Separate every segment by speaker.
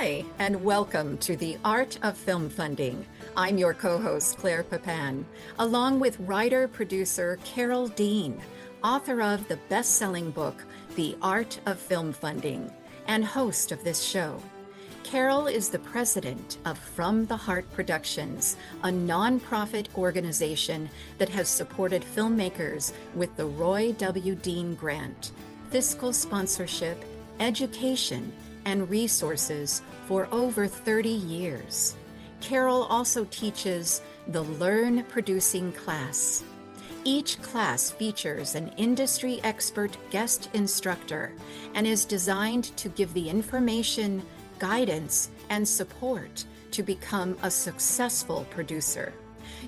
Speaker 1: Hi, and welcome to the Art of Film Funding. I'm your co-host, Claire Papin, along with writer-producer Carol Dean, author of the best-selling book, The Art of Film Funding, and host of this show. Carol is the president of From the Heart Productions, a nonprofit organization that has supported filmmakers with the Roy W. Dean Grant, fiscal sponsorship, education, and resources for over 30 years. Carol also teaches the Learn Producing class. Each class features an industry expert guest instructor and is designed to give the information, guidance, and support to become a successful producer.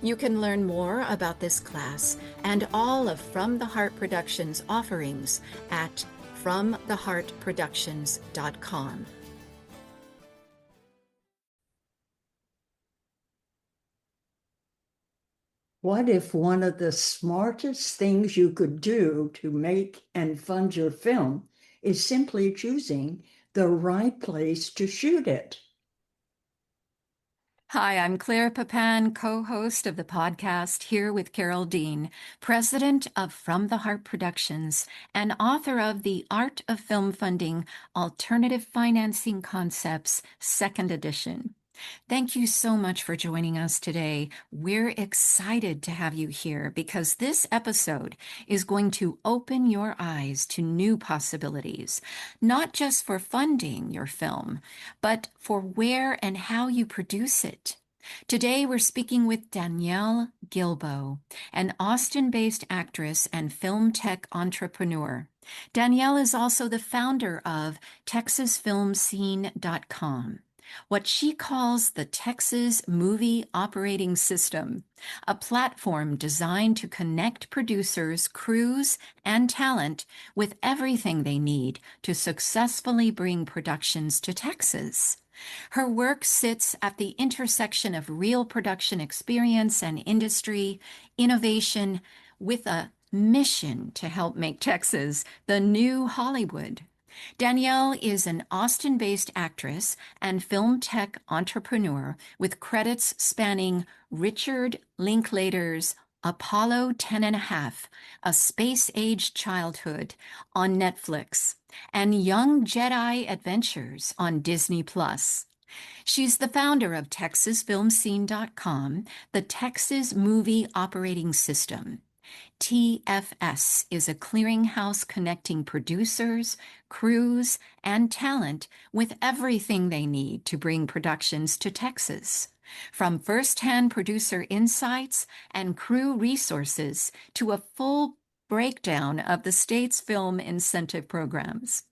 Speaker 1: You can learn more about this class and all of From the Heart Productions offerings at FromTheHeartProductions.com.
Speaker 2: What if one of the smartest things you could do to make and fund your film is simply choosing the right place to shoot it?
Speaker 1: Hi, I'm Claire Papin, co-host of the podcast, here with Carol Dean, president of From the Heart Productions and author of The Art of Film Funding, Alternative Financing Concepts, second edition. Thank you so much for joining us today. We're excited to have you here because this episode is going to open your eyes to new possibilities, not just for funding your film, but for where and how you produce it. Today, we're speaking with Danielle Gilbo, an Austin-based actress and film tech entrepreneur. Danielle is also the founder of TexasFilmScene.com, what she calls the Texas Movie Operating System, a platform designed to connect producers, crews, and talent with everything they need to successfully bring productions to Texas. Her work sits at the intersection of real production experience and industry, innovation, with a mission to help make Texas the new Hollywood. Danielle is an Austin-based actress and film tech entrepreneur with credits spanning Richard Linklater's Apollo 10.5, A Space-Age Childhood on Netflix, and Young Jedi Adventures on Disney+. She's the founder of TexasFilmScene.com, the Texas Movie Operating System. TFS is a clearinghouse connecting producers, crews, and talent with everything they need to bring productions to Texas. From first-hand producer insights and crew resources to a full breakdown of the state's film incentive programs.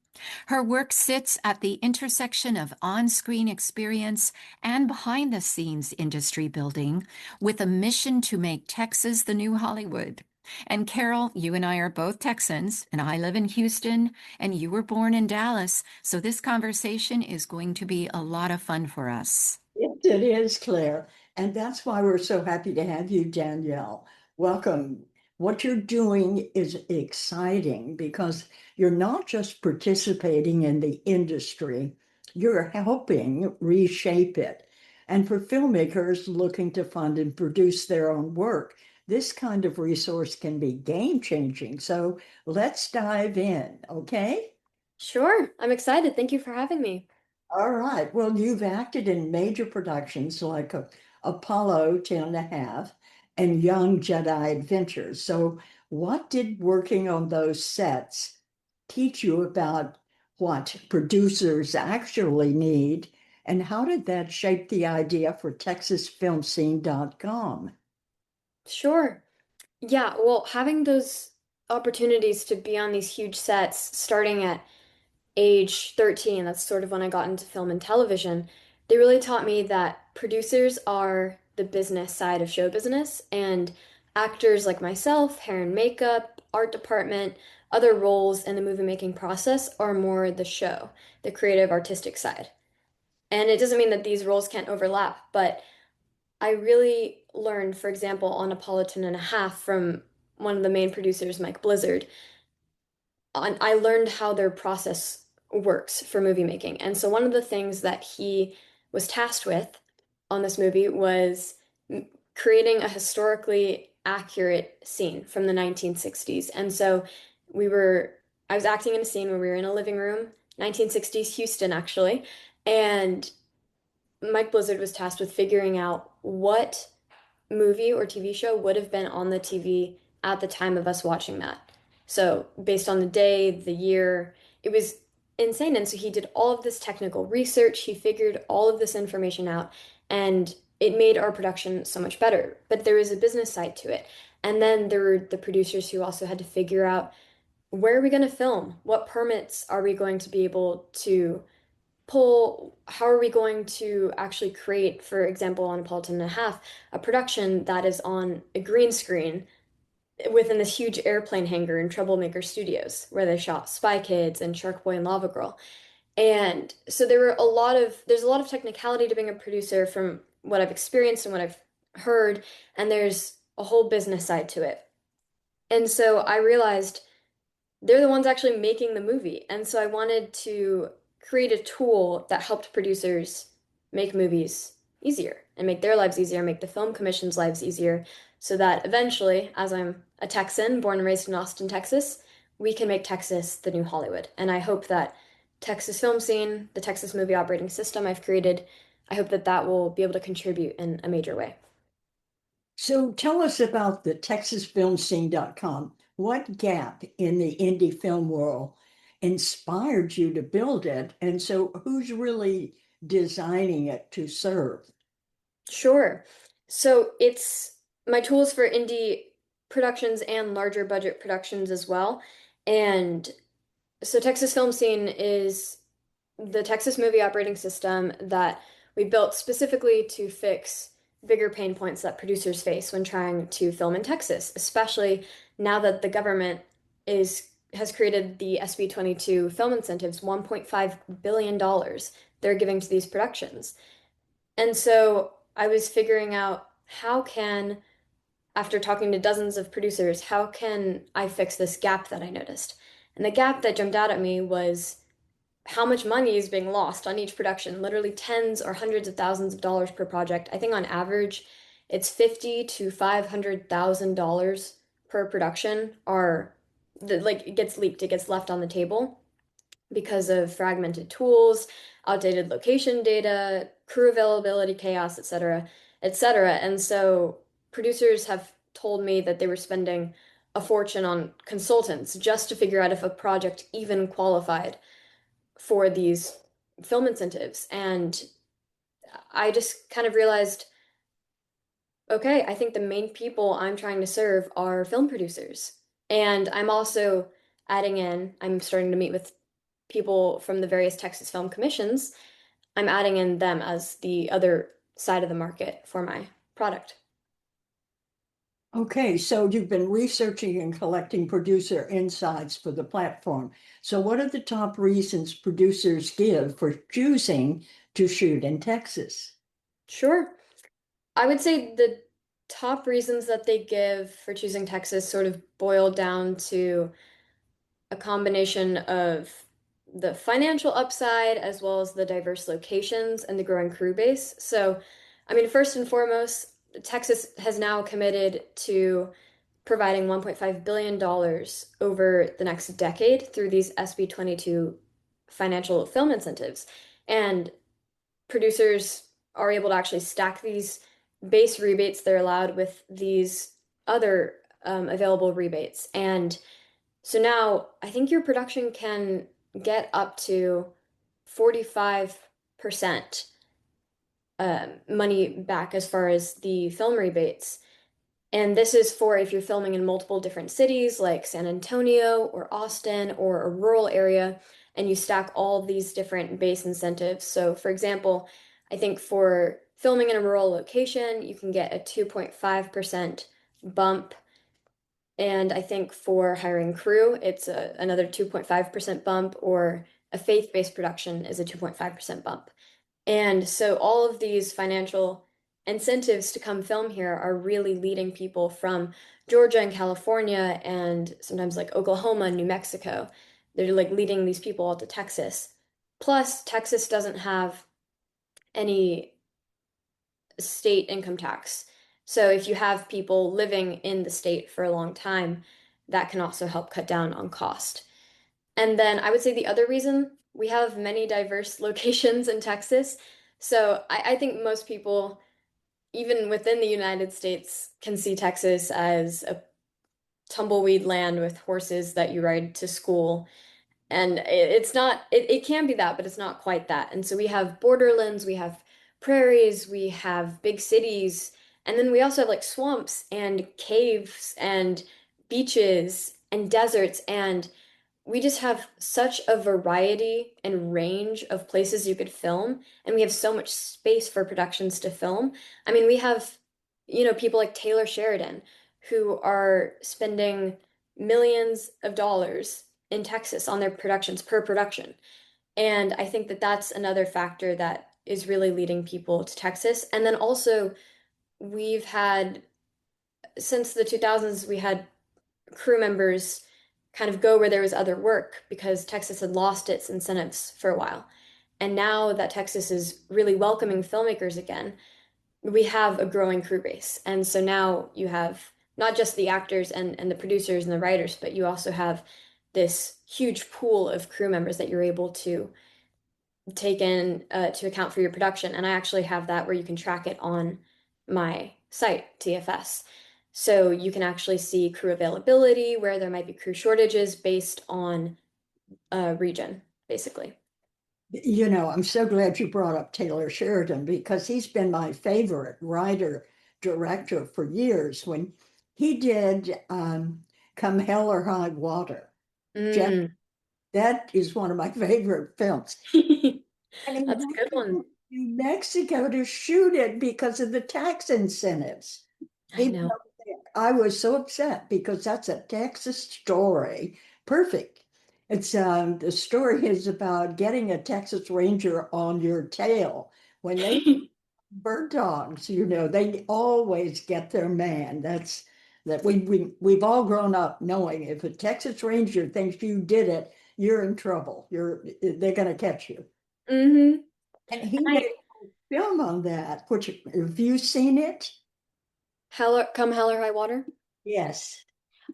Speaker 1: Her work sits at the intersection of on-screen experience and behind-the-scenes industry building with a mission to make Texas the new Hollywood. And Carol, you and I are both Texans, and I live in Houston, and you were born in Dallas, so this conversation is going to be a lot of fun for us.
Speaker 2: Yes, it is, Claire. And that's why we're so happy to have you, Danielle. Welcome. What you're doing is exciting because you're not just participating in the industry, you're helping reshape it. And for filmmakers looking to fund and produce their own work, this kind of resource can be game-changing. So let's dive in, okay?
Speaker 3: Sure, I'm excited. Thank you for having me.
Speaker 2: All right. Well, you've acted in major productions like Apollo 10.5 and Young Jedi Adventures. So, what did working on those sets teach you about what producers actually need, and how did that shape the idea for TexasFilmScene.com?
Speaker 3: Sure. Yeah, well, having those opportunities to be on these huge sets starting at age 13, that's sort of when I got into film and television, they really taught me that producers are the business side of show business, and actors like myself, hair and makeup, art department, other roles in the movie making process are more the show, the creative artistic side. And it doesn't mean that these roles can't overlap, but I really learned, for example, on Apollo 10.5 from one of the main producers, Mike Blizzard. I learned how their process works for movie making. And so one of the things that he was tasked with on this movie was creating a historically accurate scene from the 1960s. And so we were, I was acting in a scene where we were in a living room, 1960s Houston, actually, and Mike Blizzard was tasked with figuring out what movie or TV show would have been on the TV at the time of us watching that. So, based on the day, the year, it was insane. And so, he did all of this technical research, he figured all of this information out, and it made our production so much better. But there was a business side to it. And then there were the producers who also had to figure out where are we going to film? What permits are we going to be able to pull, how are we going to actually create, for example, on Napolitan and a Half, a production that is on a green screen within this huge airplane hangar in Troublemaker Studios, where they shot Spy Kids and Shark Boy and Lava Girl. And so there's a lot of technicality to being a producer from what I've experienced and what I've heard, and there's a whole business side to it. And so I realized they're the ones actually making the movie. And so I wanted to create a tool that helped producers make movies easier and make their lives easier, make the film commission's lives easier, so that eventually, as I'm a Texan, born and raised in Austin, Texas, we can make Texas the new Hollywood. And I hope that Texas film scene, the Texas movie operating system I've created, I hope that that will be able to contribute in a major way.
Speaker 2: So tell us about the TexasFilmScene.com. What gap in the indie film world inspired you to build it? And so who's really designing it to serve?
Speaker 3: Sure. So it's my tools for indie productions and larger budget productions as well. And so Texas Film Scene is the Texas movie operating system that we built specifically to fix bigger pain points that producers face when trying to film in Texas, especially now that the government is has created the SB 22 film incentives, $1.5 billion they're giving to these productions. And so I was figuring out how can, after talking to dozens of producers, how can I fix this gap that I noticed? And the gap that jumped out at me was how much money is being lost on each production, literally tens or hundreds of thousands of dollars per project. I think on average, it's 50 to $500,000 per production are like it gets leaked, it gets left on the table because of fragmented tools, outdated location data, crew availability chaos, et cetera, et cetera. And so producers have told me that they were spending a fortune on consultants just to figure out if a project even qualified for these film incentives. And I just kind of realized, okay, I think the main people I'm trying to serve are film producers. And I'm also I'm starting to meet with people from the various Texas film commissions. I'm adding in them as the other side of the market for my product.
Speaker 2: Okay, so you've been researching and collecting producer insights for the platform. So what are the top reasons producers give for choosing to shoot in Texas?
Speaker 3: Sure. I would say the top reasons that they give for choosing Texas sort of boil down to a combination of the financial upside as well as the diverse locations and the growing crew base. So, I mean, first and foremost, Texas has now committed to providing $1.5 billion over the next decade through these SB 22 financial film incentives. And producers are able to actually stack these base rebates they're allowed with these other available rebates. And so now I think your production can get up to 45% money back as far as the film rebates. And this is for if you're filming in multiple different cities like San Antonio or Austin or a rural area, and you stack all of these different base incentives. So, for example, I think for filming in a rural location, you can get a 2.5% bump. And I think for hiring crew, it's another 2.5% bump, or a faith-based production is a 2.5% bump. And so all of these financial incentives to come film here are really leading people from Georgia and California and sometimes like Oklahoma and New Mexico they're like leading these people all to Texas. Plus, Texas doesn't have any state income tax. So if you have people living in the state for a long time, that can also help cut down on cost. And then I would say the other reason we have many diverse locations in Texas. So I think most people, even within the United States, can see Texas as a tumbleweed land with horses that you ride to school. And it's not, it can be that, but it's not quite that. And so we have borderlands, we have prairies, we have big cities, and then we also have like swamps and caves and beaches and deserts. And we just have such a variety and range of places you could film, and we have so much space for productions to film. I mean, we have, people like Taylor Sheridan who are spending millions of dollars in Texas on their productions per production. And I think that that's another factor that is really leading people to Texas. And then also, we've had, since the 2000s, we had crew members kind of go where there was other work because Texas had lost its incentives for a while. And now that Texas is really welcoming filmmakers again, we have a growing crew base. And so now you have not just the actors and the producers and the writers, but you also have this huge pool of crew members that you're able to take in to account for your production. And I actually have that where you can track it on my site, TFS. So you can actually see crew availability, where there might be crew shortages based on a region, basically.
Speaker 2: I'm so glad you brought up Taylor Sheridan because he's been my favorite writer director for years. When he did Come Hell or High Water, Jeff,
Speaker 3: Mm.
Speaker 2: that is one of my favorite films. And he
Speaker 3: That's a
Speaker 2: went
Speaker 3: good
Speaker 2: to
Speaker 3: one.
Speaker 2: New Mexico to shoot it because of the tax incentives.
Speaker 3: I
Speaker 2: Even
Speaker 3: know.
Speaker 2: though I was so upset because that's a Texas story. Perfect. It's the story is about getting a Texas Ranger on your tail. When they bird dogs, they always get their man. That's that we've all grown up knowing if a Texas Ranger thinks you did it, you're in trouble. They're gonna catch you.
Speaker 3: Mm-hmm.
Speaker 2: And he made a film on that, which have you seen it?
Speaker 3: Come Hell or High Water.
Speaker 2: Yes.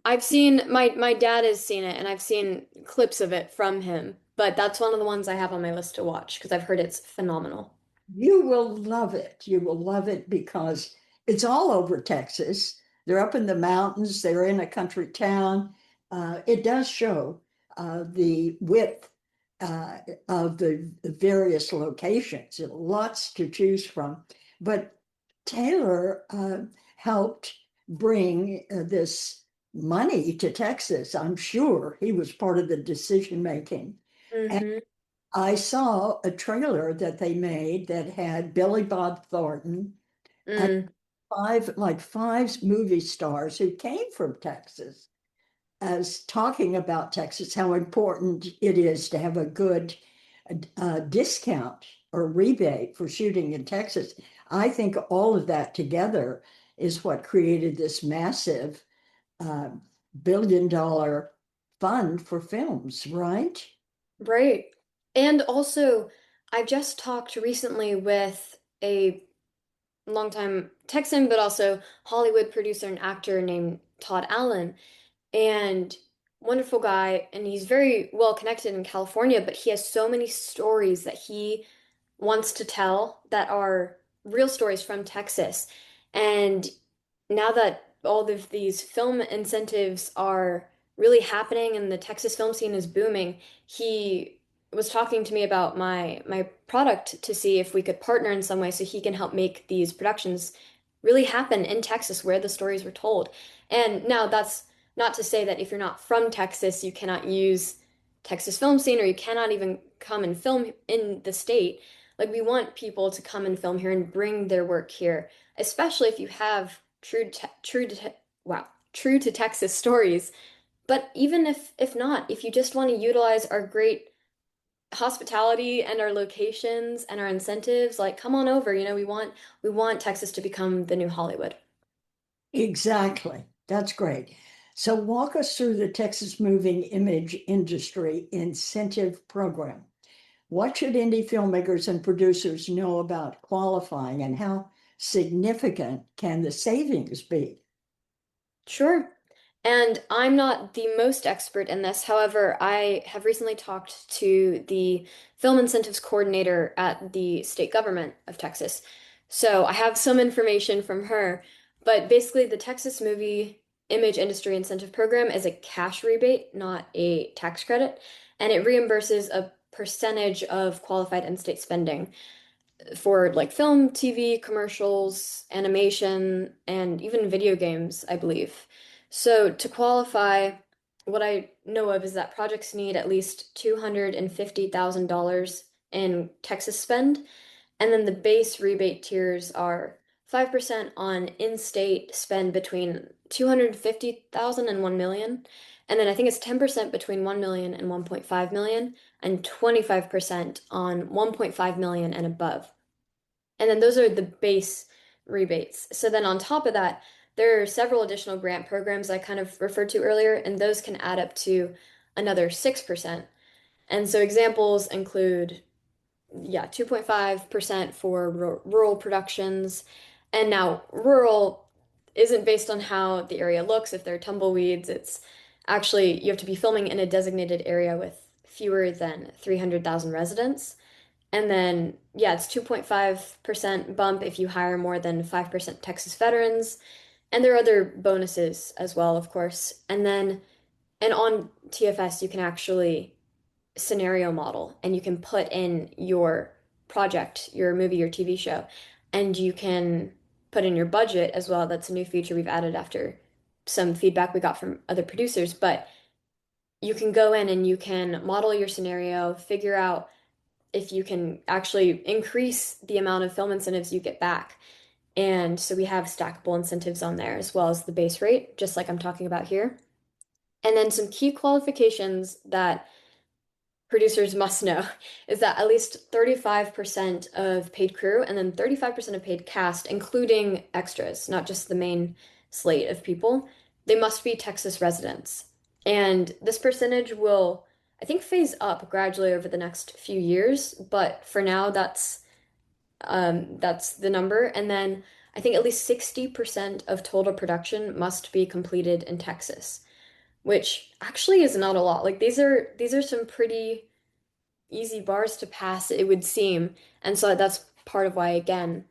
Speaker 3: I've seen my dad has seen it and I've seen clips of it from him, but that's one of the ones I have on my list to watch because I've heard it's phenomenal.
Speaker 2: You will love it. You will love it because it's all over Texas. They're up in the mountains, they're in a country town. It does show the width uh, of the various locations, lots to choose from. But Taylor helped bring this money to Texas. I'm sure he was part of the decision making.
Speaker 3: Mm-hmm.
Speaker 2: I saw a trailer that they made that had Billy Bob Thornton and
Speaker 3: Mm.
Speaker 2: five movie stars who came from Texas as talking about Texas, how important it is to have a good discount or rebate for shooting in Texas. I think all of that together is what created this massive uh, $1 billion fund for films, right?
Speaker 3: Right. And also, I've just talked recently with a longtime Texan, but also Hollywood producer and actor named Todd Allen. And wonderful guy, and he's very well connected in California, but he has so many stories that he wants to tell that are real stories from Texas. And now that all of these film incentives are really happening and the Texas film scene is booming, he was talking to me about my product to see if we could partner in some way so he can help make these productions really happen in Texas where the stories were told. And now that's not to say that if you're not from Texas, you cannot use Texas film scene or you cannot even come and film in the state. Like we want people to come and film here and bring their work here, especially if you have true to Texas stories. But even if not, if you just want to utilize our great hospitality and our locations and our incentives, like come on over. We want Texas to become the new Hollywood.
Speaker 2: Exactly. That's great. So walk us through the Texas Moving Image Industry Incentive Program. What should indie filmmakers and producers know about qualifying and how significant can the savings be?
Speaker 3: Sure. And I'm not the most expert in this. However, I have recently talked to the film incentives coordinator at the state government of Texas. So I have some information from her. But basically, the Texas Movie Image Industry Incentive Program is a cash rebate, not a tax credit. And it reimburses a percentage of qualified in-state spending for like film, TV, commercials, animation, and even video games, I believe. So to qualify, what I know of is that projects need at least $250,000 in Texas spend, and then the base rebate tiers are 5% on in-state spend between 250,000 and 1 million. And then I think it's 10% between 1 million and 1.5 million, and 25% on 1.5 million and above. And then those are the base rebates. So then on top of that, there are several additional grant programs I kind of referred to earlier, and those can add up to another 6%. And so examples include, yeah, 2.5% for rural productions. And now rural isn't based on how the area looks. If there are tumbleweeds, it's actually you have to be filming in a designated area with fewer than 300,000 residents. And then, yeah, it's 2.5% bump if you hire more than 5% Texas veterans. And there are other bonuses as well, of course. And on TFS, you can actually scenario model and you can put in your project, your movie, your TV show, and you can put in your budget as well. That's a new feature we've added after some feedback we got from other producers. But you can go in and you can model your scenario, figure out if you can actually increase the amount of film incentives you get back. And so we have stackable incentives on there as well as the base rate, just like I'm talking about here. And then some key qualifications that producers must know is that at least 35% of paid crew and then 35% of paid cast, including extras, not just the main slate of people, they must be Texas residents. And this percentage will, I think, phase up gradually over the next few years, but for now, that's the number. And then I think at least 60% of total production must be completed in Texas, which actually is not a lot. Like these are some pretty easy bars to pass, it would seem. And so that's part of why, again,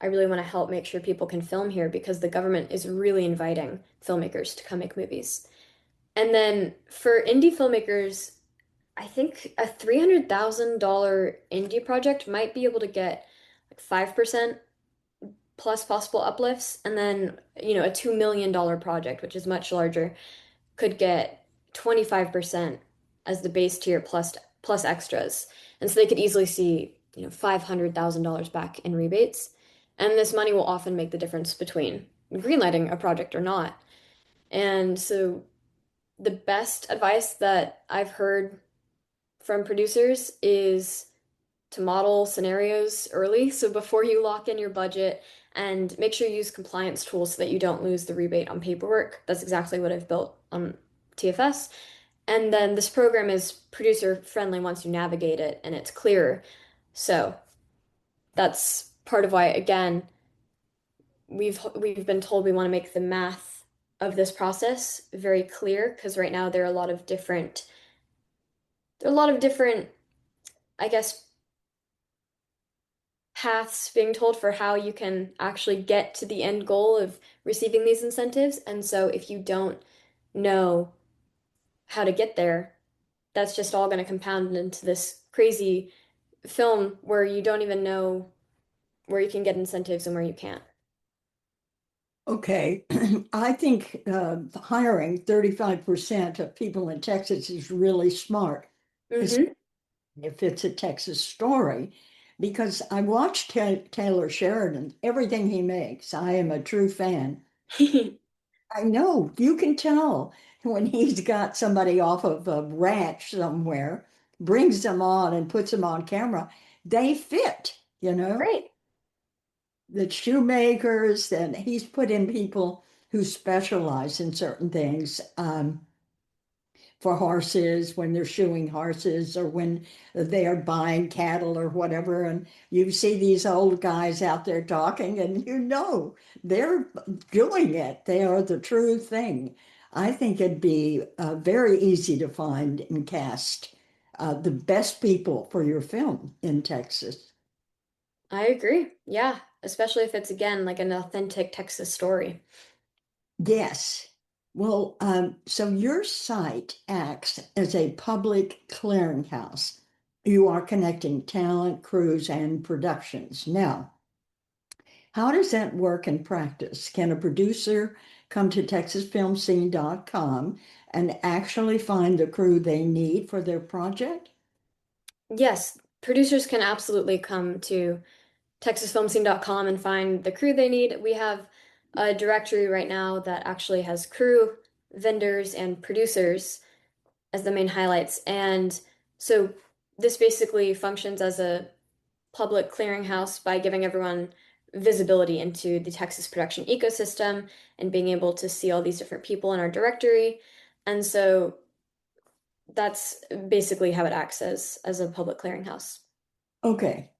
Speaker 3: I really want to help make sure people can film here because the government is really inviting filmmakers to come make movies. And then for indie filmmakers, I think a $300,000 indie project might be able to get like 5% plus possible uplifts. And then, a $2 million project, which is much larger, could get 25% as the base tier plus extras. And so they could easily see, $500,000 back in rebates. And this money will often make the difference between greenlighting a project or not. And so the best advice that I've heard from producers is to model scenarios early. So before you lock in your budget and make sure you use compliance tools so that you don't lose the rebate on paperwork. That's exactly what I've built on TFS. And then this program is producer friendly once you navigate it and it's clearer. So that's part of why, again, we've been told we want to make the math of this process very clear because right now there are a lot of different, I guess, paths being told for how you can actually get to the end goal of receiving these incentives. And so if you don't know how to get there, that's just all going to compound into this crazy film where you don't even know where you can get incentives and where you can't.
Speaker 2: Okay, I think hiring 35% of people in Texas is really smart, especially
Speaker 3: Hmm.
Speaker 2: if it's a Texas story, because I watched Taylor Sheridan, everything he makes. I am a true fan. I know you can tell when he's got somebody off of a ranch somewhere, brings them on and puts them on camera, they fit.
Speaker 3: Right.
Speaker 2: The shoemakers, and he's put in people who specialize in certain things. For horses when they're shoeing horses or when they are buying cattle or whatever. And you see these old guys out there talking, and they're doing it. They are the true thing. I think it'd be very easy to find and cast the best people for your film in Texas.
Speaker 3: I agree. Yeah, especially if it's again like an authentic Texas story.
Speaker 2: Yes. Well, so your site acts as a public clearinghouse. You are connecting talent, crews, and productions. Now, how does that work in practice? Can a producer come to TexasFilmScene.com and actually find the crew they need for their project?
Speaker 3: Yes, producers can absolutely come to TexasFilmScene.com and find the crew they need. We have a directory right now that actually has crew, vendors, and producers as the main highlights. And so this basically functions as a public clearinghouse by giving everyone visibility into the Texas production ecosystem and being able to see all these different people in our directory. And so that's basically how it acts as a public clearinghouse.
Speaker 2: Okay.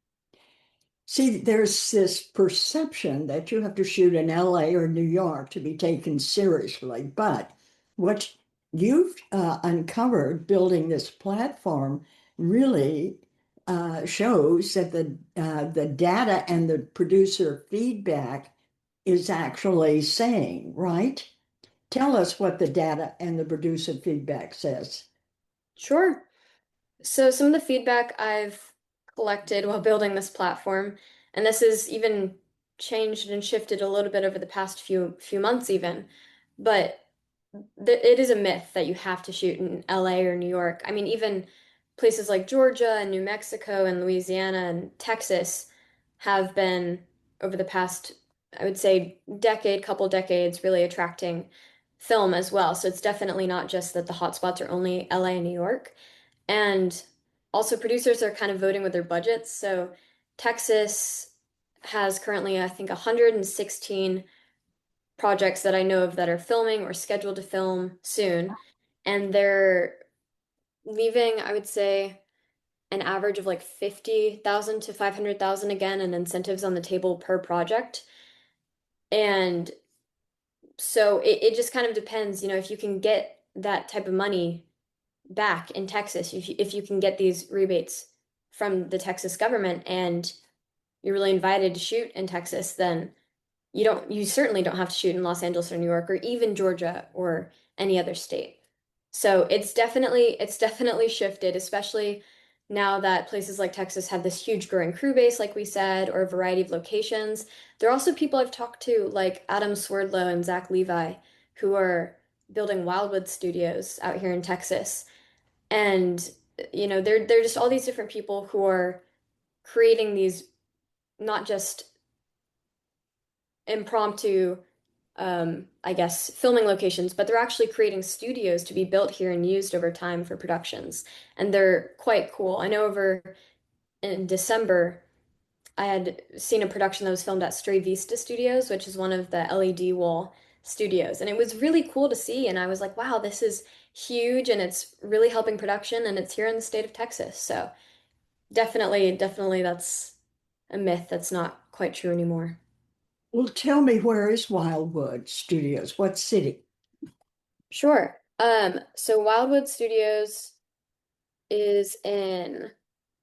Speaker 2: See, there's this perception that you have to shoot in LA or New York to be taken seriously. But what you've uncovered building this platform really shows that the data and the producer feedback is actually saying, right? Tell us what the data and the producer feedback says.
Speaker 3: Sure. So some of the feedback I've collected while building this platform, and this has even changed and shifted a little bit over the past few months even, but it is a myth that you have to shoot in LA or New York. I mean, even places like Georgia and New Mexico and Louisiana and Texas have been over the past, I would say, couple decades, really attracting film as well. So it's definitely not just that the hotspots are only LA and New York. And also, producers are kind of voting with their budgets. So Texas has currently, I think, 116 projects that I know of that are filming or scheduled to film soon. And they're leaving, I would say, an average of like 50,000 to 500,000 again in incentives on the table per project. And so it just kind of depends, if you can get that type of money back in Texas, if you can get these rebates from the Texas government and you're really invited to shoot in Texas, then you certainly don't have to shoot in Los Angeles or New York or even Georgia or any other state. So it's definitely shifted, especially now that places like Texas have this huge growing crew base, like we said, or a variety of locations. There are also people I've talked to, like Adam Swerdlow and Zach Levi, who are building Wildwood Studios out here in Texas. And they're just all these different people who are creating these not just impromptu I guess, filming locations, but they're actually creating studios to be built here and used over time for productions. And they're quite cool. I know over in December, I had seen a production that was filmed at Stray Vista Studios, which is one of the LED wall studios. And it was really cool to see. And I was like, wow, this is huge and it's really helping production and it's here in the state of Texas. So definitely that's a myth that's not quite true anymore.
Speaker 2: Well, tell me, where is Wildwood Studios? What city?
Speaker 3: Sure. So Wildwood Studios is in,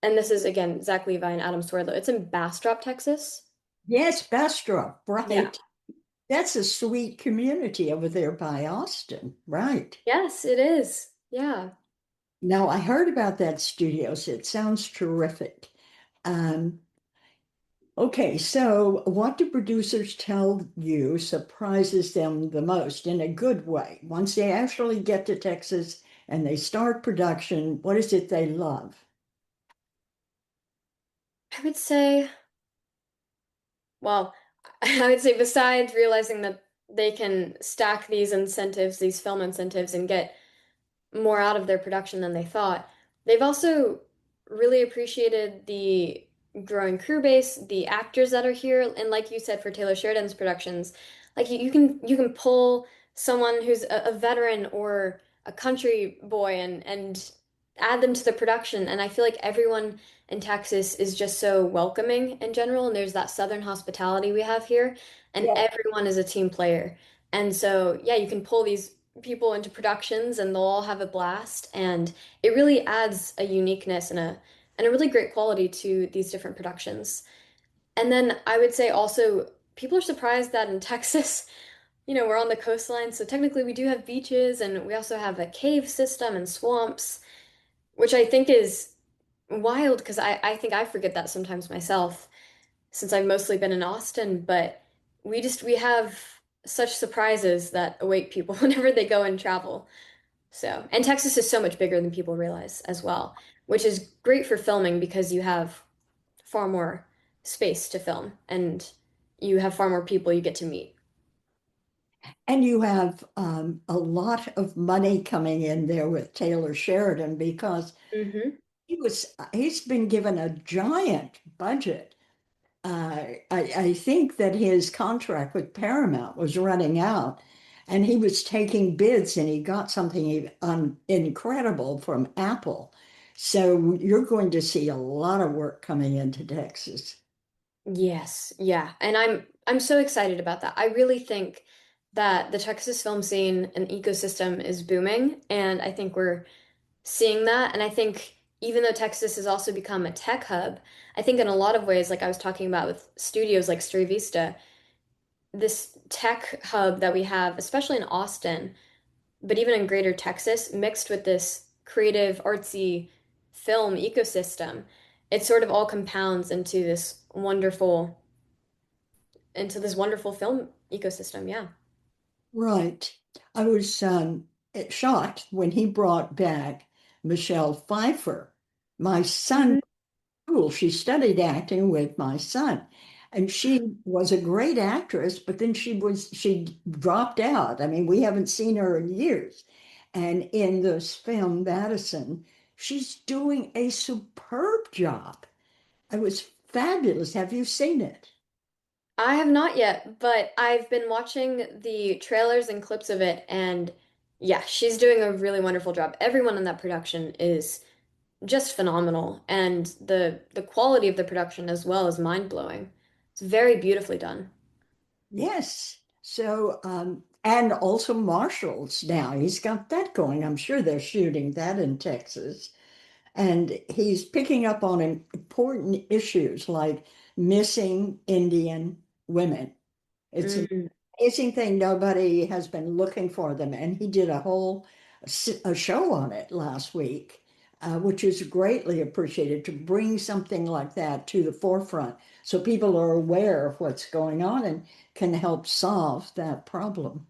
Speaker 3: and this is again Zach Levi and Adam Swerdlow. It's in Bastrop, Texas.
Speaker 2: Yes, Bastrop,
Speaker 3: Yeah.
Speaker 2: right. That's a sweet community over there by Austin, right?
Speaker 3: Yes, it is. Yeah.
Speaker 2: Now, I heard about that studios. It sounds terrific. Um, okay, so what do producers tell you surprises them the most in a good way? Once they actually get to Texas and they start production, what is it they love?
Speaker 3: I would say, well, I would say besides realizing that they can stack these incentives, these film incentives, and get more out of their production than they thought. They've also really appreciated the growing crew base, the actors that are here, and like you said, for Taylor Sheridan's productions, Like you can pull someone who's a veteran or a country boy and add them to the production. And I feel like everyone in Texas is just so welcoming in general, and there's that Southern hospitality we have here, and
Speaker 2: Yeah.
Speaker 3: everyone is a team player. And so, yeah, you can pull these people into productions and they'll all have a blast, and it really adds a uniqueness and a really great quality to these different productions. And then I would say also people are surprised that in Texas, we're on the coastline, so technically we do have beaches and we also have a cave system and swamps, which I think is wild because I think I forget that sometimes myself since I've mostly been in Austin, but we have such surprises that await people whenever they go and travel. So, and Texas is so much bigger than people realize as well, which is great for filming because you have far more space to film and you have far more people you get to meet.
Speaker 2: And you have a lot of money coming in there with Taylor Sheridan because
Speaker 3: Hmm.
Speaker 2: he's been given a giant budget. I think that his contract with Paramount was running out, and he was taking bids, and he got something incredible from Apple. So you're going to see a lot of work coming into Texas.
Speaker 3: Yes, yeah. And I'm so excited about that. I really think that the Texas film scene and ecosystem is booming, and I think we're seeing that. And I think even though Texas has also become a tech hub, I think in a lot of ways, like I was talking about with studios like Stray Vista, this tech hub that we have, especially in Austin, but even in greater Texas, mixed with this creative, artsy film ecosystem, it sort of all compounds into this wonderful film ecosystem. Yeah.
Speaker 2: Right. I was shocked when he brought back Michelle Pfeiffer, my son.
Speaker 3: Mhm.
Speaker 2: School. She studied acting with my son, and she was a great actress, but then she dropped out. I mean, we haven't seen her in years. And in this film, Madison, she's doing a superb job. It was fabulous. Have you seen it?
Speaker 3: I have not yet, but I've been watching the trailers and clips of it, and yeah, she's doing a really wonderful job. Everyone in that production is just phenomenal, and the quality of the production as well is mind-blowing. It's very beautifully done.
Speaker 2: Yes. So, and also Marshall's now. He's got that going. I'm sure they're shooting that in Texas. And he's picking up on important issues like missing Indian women. It's an
Speaker 3: Mm,
Speaker 2: amazing thing. Nobody has been looking for them. And he did a show on it last week, which is greatly appreciated to bring something like that to the forefront so people are aware of what's going on and can help solve that problem.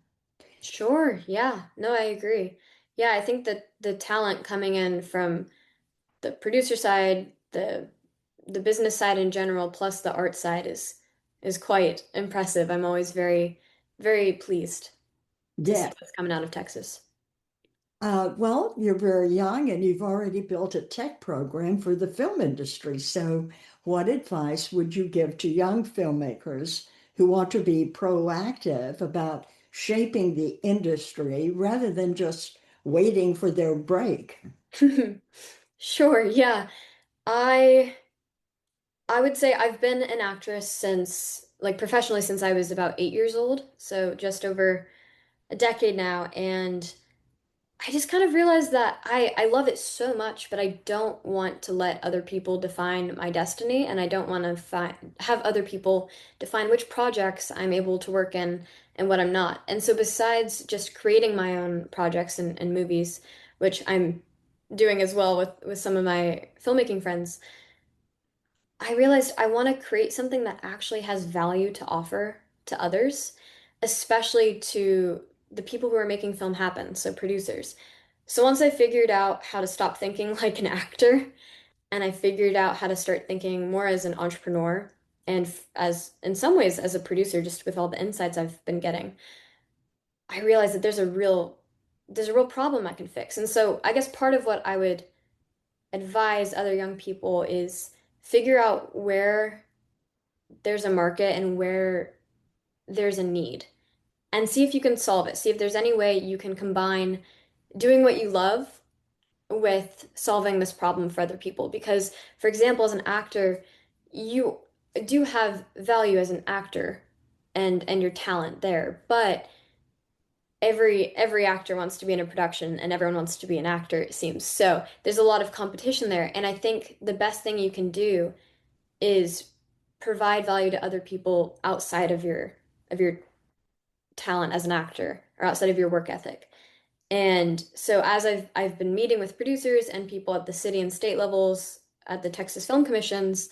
Speaker 3: sure, yeah, no, I agree. Yeah, I think that the talent coming in from the producer side, the business side in general, plus the art side is quite impressive. I'm always very, very pleased to see
Speaker 2: Yeah.
Speaker 3: what's coming out of Texas.
Speaker 2: Well, you're very young and you've already built a tech program for the film industry. So, what advice would you give to young filmmakers who want to be proactive about shaping the industry rather than just waiting for their break?
Speaker 3: Sure, yeah. I I would say I've been an actress since like professionally since I was about 8 years old, so just over a decade now, and I just kind of realized that I love it so much, but I don't want to let other people define my destiny, and I don't want to have other people define which projects I'm able to work in and what I'm not. And so besides just creating my own projects and movies, which I'm doing as well with some of my filmmaking friends, I realized I want to create something that actually has value to offer to others, especially to the people who are making film happen, so producers. So once I figured out how to stop thinking like an actor and I figured out how to start thinking more as an entrepreneur and as in some ways as a producer just with all the insights I've been getting, I realized that there's a real problem I can fix. And so I guess part of what I would advise other young people is figure out where there's a market and where there's a need. and see if you can solve it. See if there's any way you can combine doing what you love with solving this problem for other people. Because, for example, as an actor, you do have value as an actor and your talent there, but every actor wants to be in a production and everyone wants to be an actor, it seems. So there's a lot of competition there. And I think the best thing you can do is provide value to other people outside of your talent as an actor or outside of your work ethic. And so as I've been meeting with producers and people at the city and state levels at the Texas Film Commissions,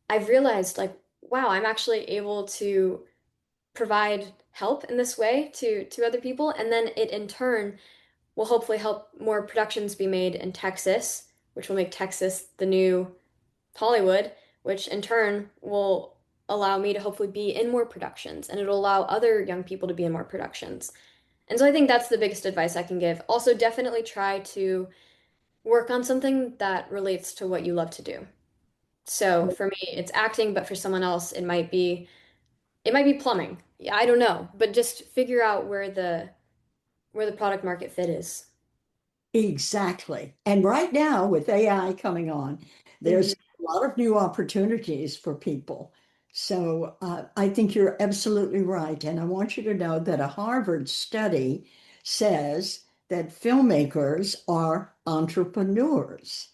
Speaker 3: I've realized like, wow, I'm actually able to provide help in this way to other people, and then it in turn will hopefully help more productions be made in Texas, which will make Texas the new Hollywood, which in turn will allow me to hopefully be in more productions, and it'll allow other young people to be in more productions. And so I think that's the biggest advice I can give. Also, definitely try to work on something that relates to what you love to do. So for me, it's acting, but for someone else, it might be plumbing. Yeah, I don't know, but just figure out where the product market fit is.
Speaker 2: Exactly. And right now, with AI coming on,
Speaker 3: Hmm.
Speaker 2: there's a lot of new opportunities for people. So I think you're absolutely right. And I want you to know that a Harvard study says that filmmakers are entrepreneurs.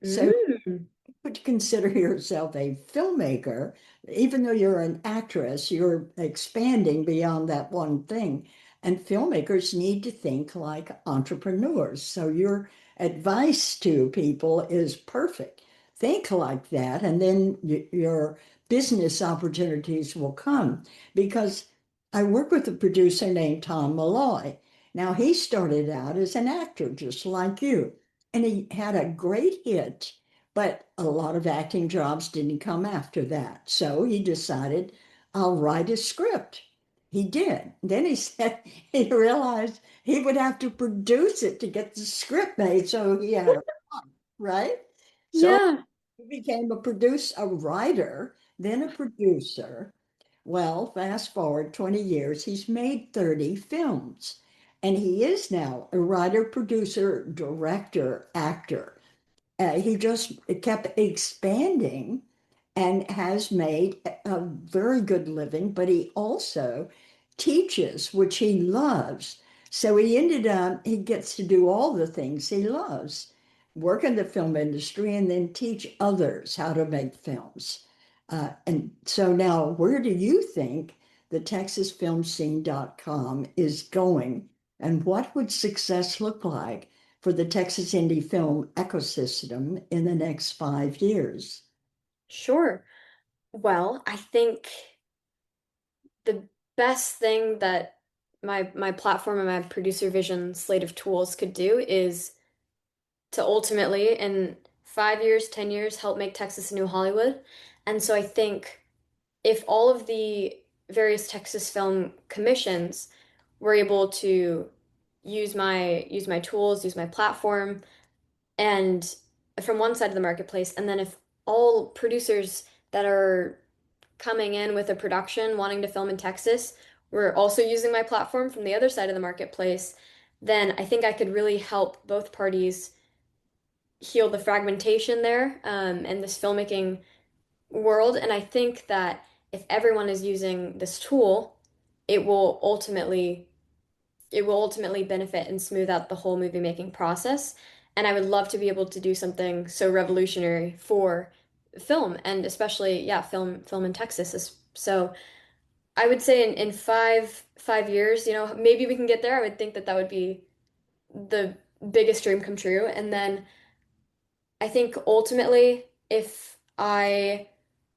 Speaker 2: So
Speaker 3: Mm.
Speaker 2: would consider yourself a filmmaker, even though you're an actress, you're expanding beyond that one thing. And filmmakers need to think like entrepreneurs. So your advice to people is perfect. Think like that, and then your business opportunities will come. Because I work with a producer named Tom Malloy. Now, he started out as an actor, just like you, and he had a great hit, but a lot of acting jobs didn't come after that. So he decided, I'll write a script. He did. Then he said he realized he would have to produce it to get the script made. So he had a fun, right? So
Speaker 3: Yeah.
Speaker 2: he became a writer, then a producer. Well, fast forward 20 years, he's made 30 films. And he is now a writer, producer, director, actor. He just kept expanding and has made a very good living, but he also teaches, which he loves. So he ended up, he gets to do all the things he loves, work in the film industry and then teach others how to make films. And so now, where do you think the TexasFilmScene.com is going? And what would success look like for the Texas indie film ecosystem in the next 5 years?
Speaker 3: Sure. Well, I think the best thing that my platform and my producer vision slate of tools could do is to ultimately, in 5 years, 10 years, help make Texas a new Hollywood. And so I think if all of the various Texas film commissions were able to use my tools, use my platform, and from one side of the marketplace, and then if all producers that are coming in with a production wanting to film in Texas were also using my platform from the other side of the marketplace, then I think I could really help both parties heal the fragmentation there, and this filmmaking world. And I think that if everyone is using this tool, it will ultimately it will ultimately benefit and smooth out the whole movie making process. And I would love to be able to do something so revolutionary for film and especially, yeah, film in Texas. So I would say in five years, maybe we can get there. I would think that that would be the biggest dream come true. And then I think ultimately, if I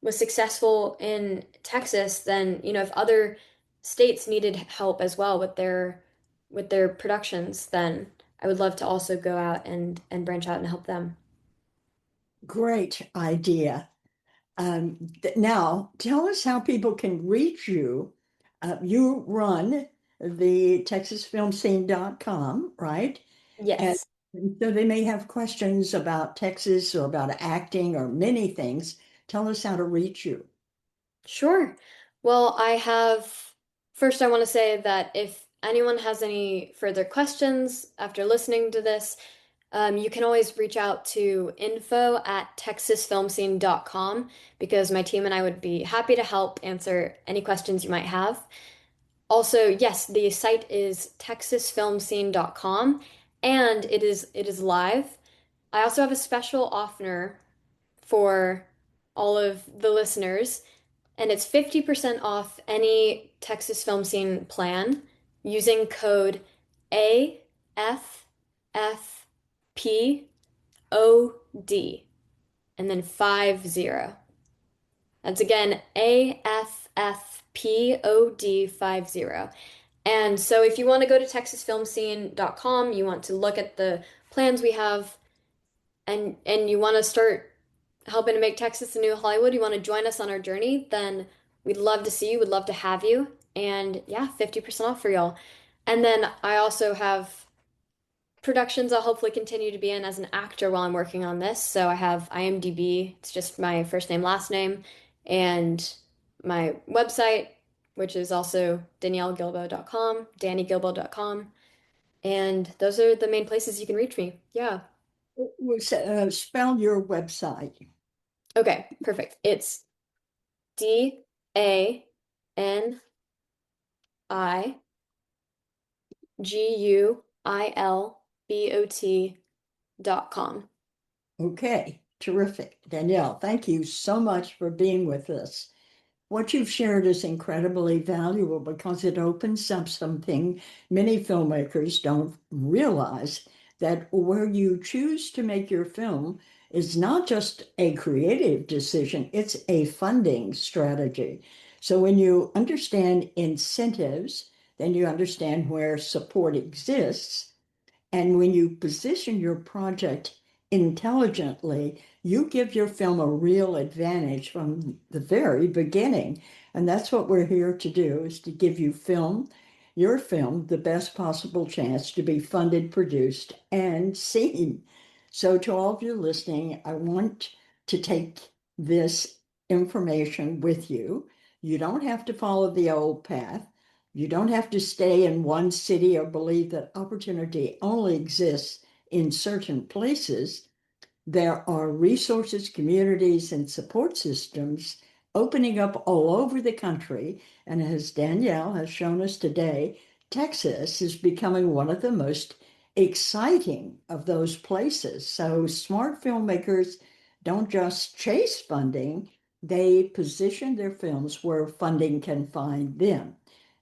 Speaker 3: was successful in Texas, then, if other states needed help as well with their productions, then I would love to also go out and branch out and help them.
Speaker 2: Great idea. Now, tell us how people can reach you. You run the TexasFilmScene.com, right? And
Speaker 3: Yes,
Speaker 2: so they may have questions about Texas or about acting or many things. Tell us how to reach you.
Speaker 3: sure. Well, I have First, I want to say that if anyone has any further questions after listening to this, you can always reach out to info@texasfilmscene.com because my team and I would be happy to help answer any questions you might have. Also, yes, the site is texasfilmscene.com and it is live. I also have a special offer for all of the listeners, and it's 50% off any Texas Film Scene plan using code AFFPOD and then 50. That's again AFFPOD 50. And so if you want to go to texasfilmscene.com, you want to look at the plans we have, and you want to start helping to make Texas the new Hollywood, you want to join us on our journey, then we'd love to see you, we'd love to have you. And yeah, 50% off for y'all. And then I also have productions I'll hopefully continue to be in as an actor while I'm working on this. So I have IMDb, it's just my first name, last name, and my website, which is also daniellegilbo.com, dannygilbo.com. And those are the main places you can reach me. Yeah.
Speaker 2: Spell your website.
Speaker 3: Okay, perfect. It's DANIGUILBOT.com.
Speaker 2: Okay, terrific. Danielle, thank you so much for being with us. What you've shared is incredibly valuable because it opens up something many filmmakers don't realize, that where you choose to make your film is not just a creative decision, it's a funding strategy. So when you understand incentives, then you understand where support exists. And when you position your project intelligently, you give your film a real advantage from the very beginning. And that's what we're here to do, is to give you your film, the best possible chance to be funded, produced, and seen. So to all of you listening, I want to take this information with you. You don't have to follow the old path. You don't have to stay in one city or believe that opportunity only exists in certain places. There are resources, communities, and support systems opening up all over the country. And as Danielle has shown us today, Texas is becoming one of the most exciting of those places. So smart filmmakers don't just chase funding, they position their films where funding can find them.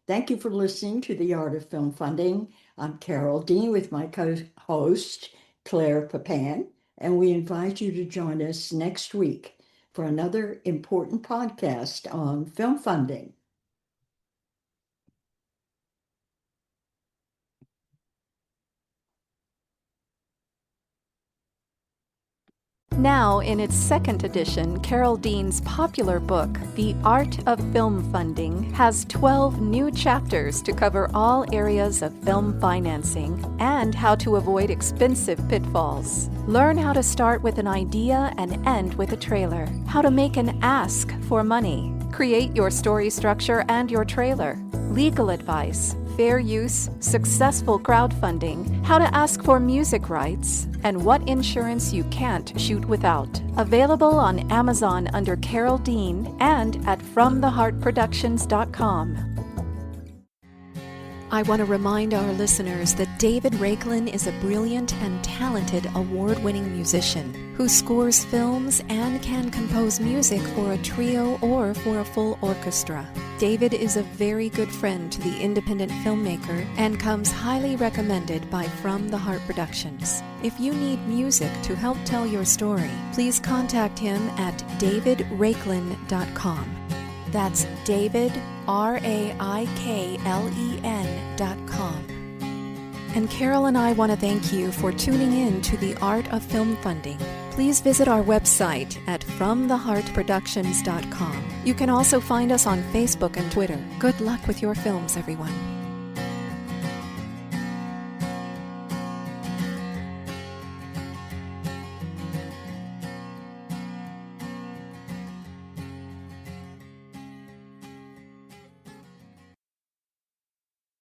Speaker 2: Thank you for listening to The Art of Film Funding. I'm Carol Dean with my co-host, Claire Papan, and we invite you to join us next week for another important podcast on film funding.
Speaker 1: Now, in its second edition, Carol Dean's popular book, The Art of Film Funding, has 12 new chapters to cover all areas of film financing and how to avoid expensive pitfalls. Learn how to start with an idea and end with a trailer, how to make an ask for money, create your story structure and your trailer, legal advice, fair use, successful crowdfunding, how to ask for music rights, and what insurance you can't shoot without. Available on Amazon under Carol Dean and at FromTheHeartProductions.com. I want to remind our listeners that David Raiklin is a brilliant and talented award-winning musician who scores films and can compose music for a trio or for a full orchestra. David is a very good friend to the independent filmmaker and comes highly recommended by From the Heart Productions. If you need music to help tell your story, please contact him at davidraiklin.com. That's David, RAIKLEN.com. And Carol and I want to thank you for tuning in to The Art of Film Funding. Please visit our website at FromTheHeartProductions.com. You can also find us on Facebook and Twitter. Good luck with your films, everyone.